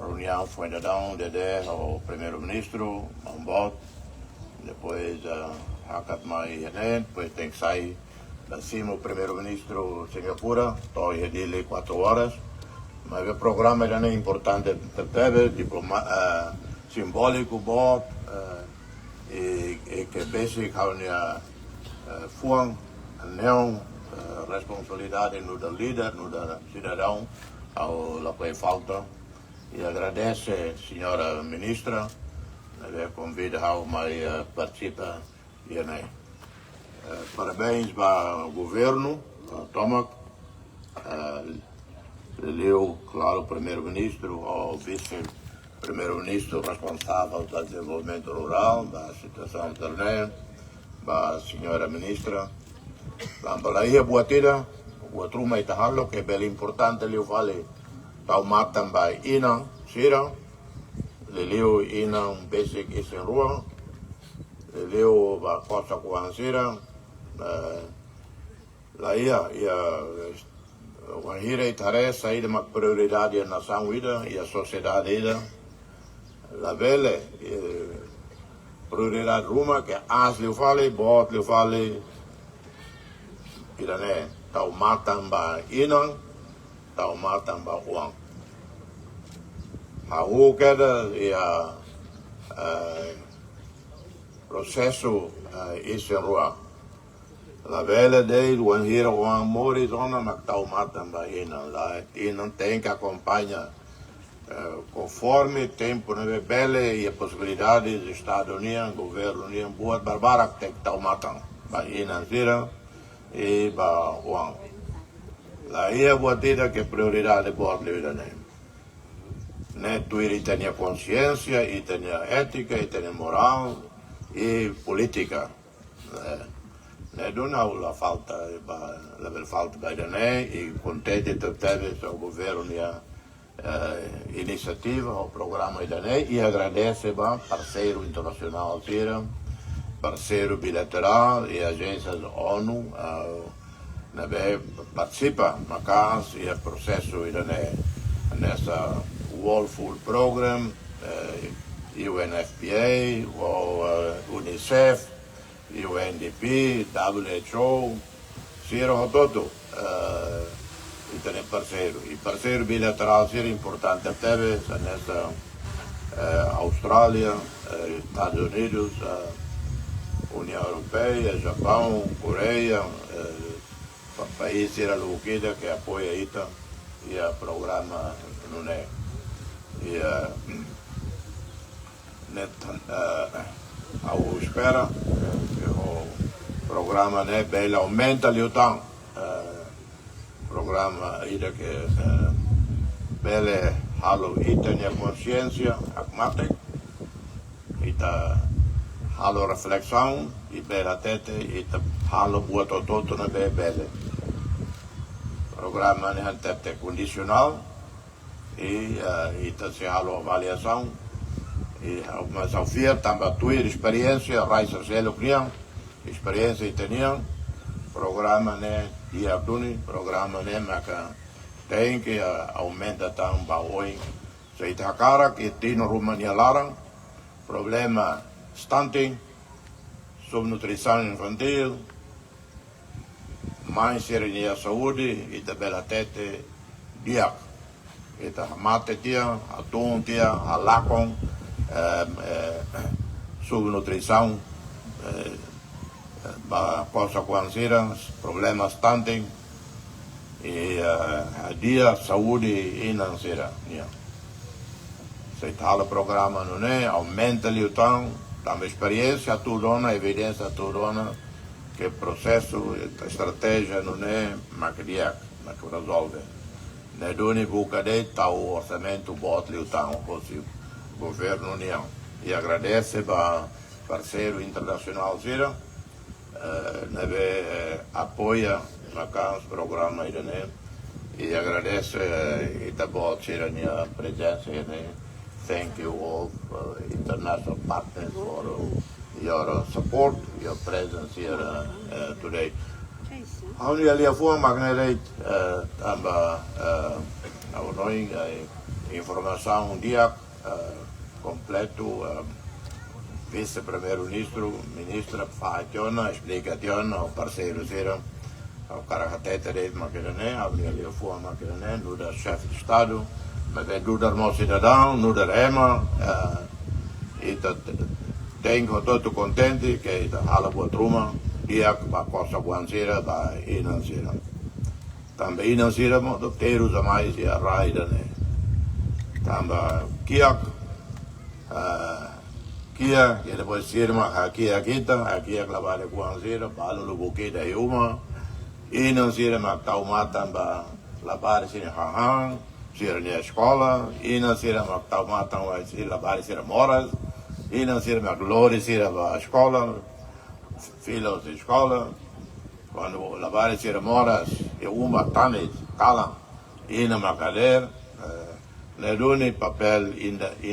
reunião foi desde o primeiro-ministro, Mambot, depois Hakat Mai Henen, depois tem que sair da cima o primeiro-ministro Singapura, estou aí 4 horas, mas o programa já é importante, simbólico, bot, e que basic fuang, não responsabilidade no da líder, no da cidadão, ao la que falta. E agradece, senhora ministra, convida ao mais participa e parabéns para o governo, Tomac, leu, claro, o primeiro-ministro, o vice-primeiro-ministro responsável pelo desenvolvimento rural, da situação interna, para a senhora ministra. Lampalaia buatira, o truma itahalo, que é bem importante, leu vale, tau matam by inang, sira, leu inang basic isen ruang, leu ba kosa kuang sira, laia, wanhira itare, saída uma prioridade na nação ida, e a sociedade ida, la vele, prioridade ruma, que as leu vale, bot leu vale, irane, tau matam by inang, tau matam ba uang. Hau kada ia processo isen rua. La vela dele, o hira uang mori zona mak tau matam ba inang. La inang tem que acompanha conforme tempo neve bele e a possibilidade do Estado União, governo União, buat barbarak tem que tau matam ba inang zira e ba uang. La ia buat tidak que prioridade buat lida nem. Ne tu ele tem consciência, e tem ética, e tem moral e política. Ne dona la falta, la falta by ne e contente teve o governo iniciativa, o programa da ne e agradece ba parceiro internacional tira, parceiro bilateral e agências ONU participa macas e o processo nessa World Food Program, UNFPA, UNICEF, UNDP, WHO, Sira todo, e tem parceiro. E parceiro bilateral seria importante até nessa Austrália, Estados Unidos, União Europeia, Japão, Coreia, país era Luquida que apoia ITA e o programa não é. E ao espera que o programa né bem aumenta ali o tanto programa ida que bele halo ita nia consciência akmatek ita halo reflexão e bela tete ita halo buat todo na bele programa né tete condicional e ita se halo avaliação e mas ao ver também tua experiência raízes ele criam experiência e tinham programa né dia duni programa né maka tem que aumenta tão baoi se ita cara que tem no România larang problema stunting subnutrição infantil mais seria saúde e tabela tete dia ita mate dia atum dia alakong subnutrição cosa consideram problemas stunting e dia saúde financeira se tal programa não é aumenta ali o tanto também experiência tu dona evidência tu dona que processo estratégia não é maquiar mas tu resolve ne doni buca de tal orçamento bota ali o tanto possível governo União e agradece para parceiro internacional Zira apoia o programa e agradece e também a presença thank you all international partners for your support your presence here today. Only ali a forma magnetic amba ao noi informação dia completo, vice-primeiro-ministro, ministra, faz explicação ao parceiro zero, ao caracatete de Maquinané, abrir ali a fua Maquinané, no da chefe de Estado, mas é do da nosso cidadão, no da EMA, e tenho todo contente que a hala boa truma, dia que a costa guanzira vai inansira. Também inansira, mas ter os mais e a raida, né? Também kiak, kia, que depois sirma aqui aqui a clavar com a zera, balo no buquê da uma, e não sirma mas tau matam ba lavar sin hahang, sirma na escola, e não sirma mas tau matam vai ser lavar sin moras, e não sirma glória sirma a escola, filhos de escola, quando lavar sin moras, e uma tamis cala, e na macader, Lerune papel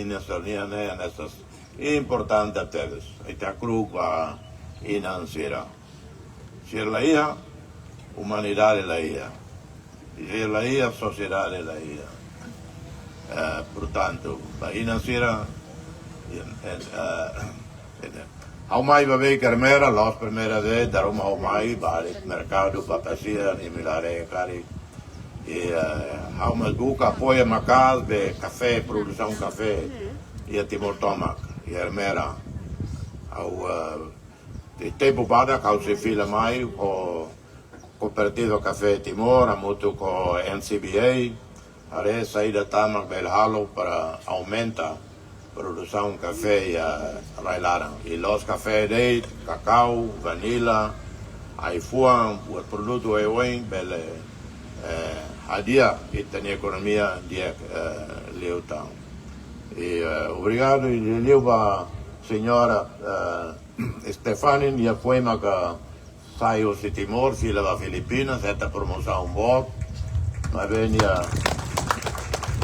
nessa nessas importantes temas. Ita grupa financeira. Se ela ia, humanidade ela ia. Se ela ia, sociedade ela ia. Portanto, a financeira, ao mais vai ver carmeira, las primeira vez, dar uma ao mais, vale mercado, papacia, e milare cari. E há uma boca apoia uma casa de café, produção de café, e a Timor Tomac, e a Hermera. De tempo para cá, se fila mais com o Partido Café Timor, a muito com a NCBA, a saída Tamak Belhalo para aumentar a produção de café e a Railara. E os cafés de cacau, vanila, aí fuam, o produto é bem, a dia que tem a economia dia leutão. E obrigado e leva a senhora Stefani e foi que saiu de Timor, filha da Filipinas, esta promoção boa, mas venia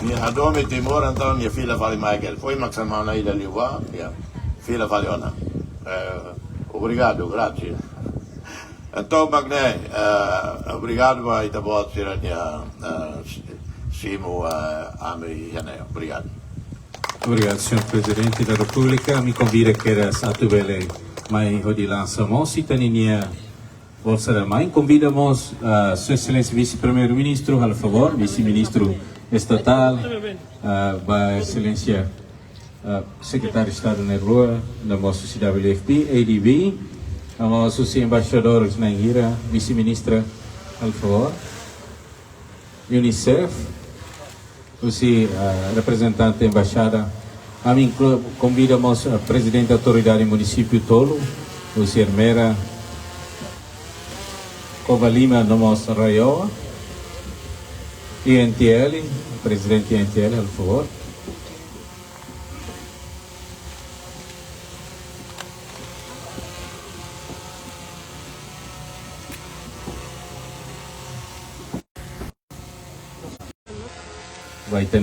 minha dome Timor, então minha filha fala Michael, foi uma semana aí da Liuva, minha filha fala obrigado, grazie. Então, Magné, obrigado a Itabot, Sirania, Simo, Ami, Jané. Obrigado. Obrigado, Sr. Presidente da República. Me convida que era Satubele, mai Rodilançamos, Citaninia, Bolsa da Mãe. Convidamos a Sua Excelência Vice-Primeiro-Ministro, por favor, Vice-Ministro Estatal, a Excelência Secretário de Estado na Rua, da nossa CWFP, ADB, a nossos embaixadores na Ira, Vice-Ministra, por favor, UNICEF, o representante da Embaixada, a mim convidamos a Presidente da Autoridade Município Tolo, o Sr. Mera Covalima, no nosso Raioa, INTL, Presidente INTL, por favor. Vai ter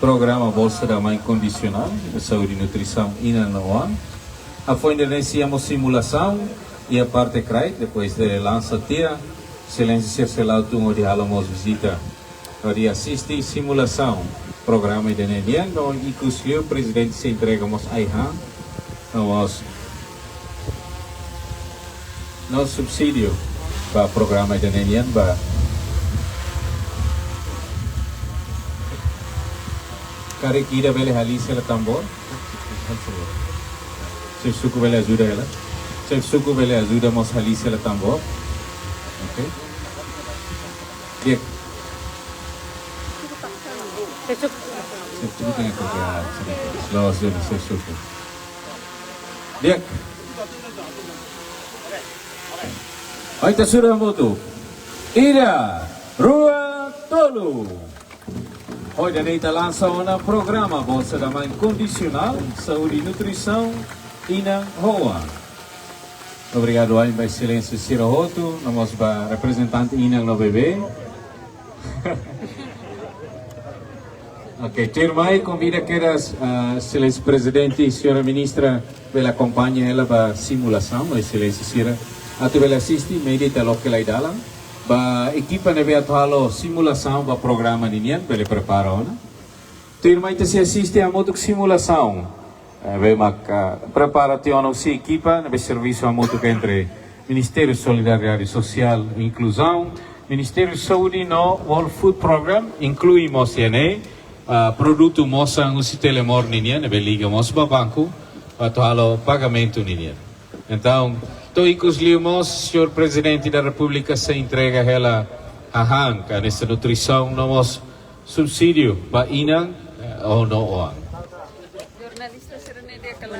programa Bolsa da Mãe Condicional de Saúde e Nutrição INA-NOAN. A foi iniciamos simulação e a parte CRAI, depois de lança tia, Excelência Cercelado Tungo de Alamos visita para assistir simulação programa de Nenian, inclusive o presidente se entregamos a nosso subsídio para o programa de Nenian, Kare kira bele halisi ela tambor. Se suku bele ajuda ela. Se suku bele ajuda mos halisi ela tambor. Ok. Dia. Se suku tem que pegar. Slow se suku. Dia. Aí tá surando moto. Ira Rua Tolo. Hoje a gente lança um programa Bolsa da Mãe Condicional, Saúde e Nutrição, INA-HOA. Obrigado a Excelência Ciro Roto, nosso representante INA-NOBB. Ok, Tirmai convida que a Excelência Presidente e Senhora Ministra ela acompanhe ela para a simulação, a Excelência Ciro. A tu ela assiste, medita lo que ela dá. Ba equipa na beat halo simulação ba programa ninyan pele preparo na. Tuir mai te se assiste a moto simulação. Be mak preparação se equipa na be serviço a moto que entre Ministério de Solidariedade Social e Inclusão, Ministério de Saúde no World Food Program, inclui mosiane produto moça no si telemor ninyan be liga mos ba banco para halo pagamento ninyan. Então, toicos limos, senhor Presidente da República se entrega ela a hanca nessa nutrição, nós subsídio para inang ou não o ang. Jurnalista Serenade Kala.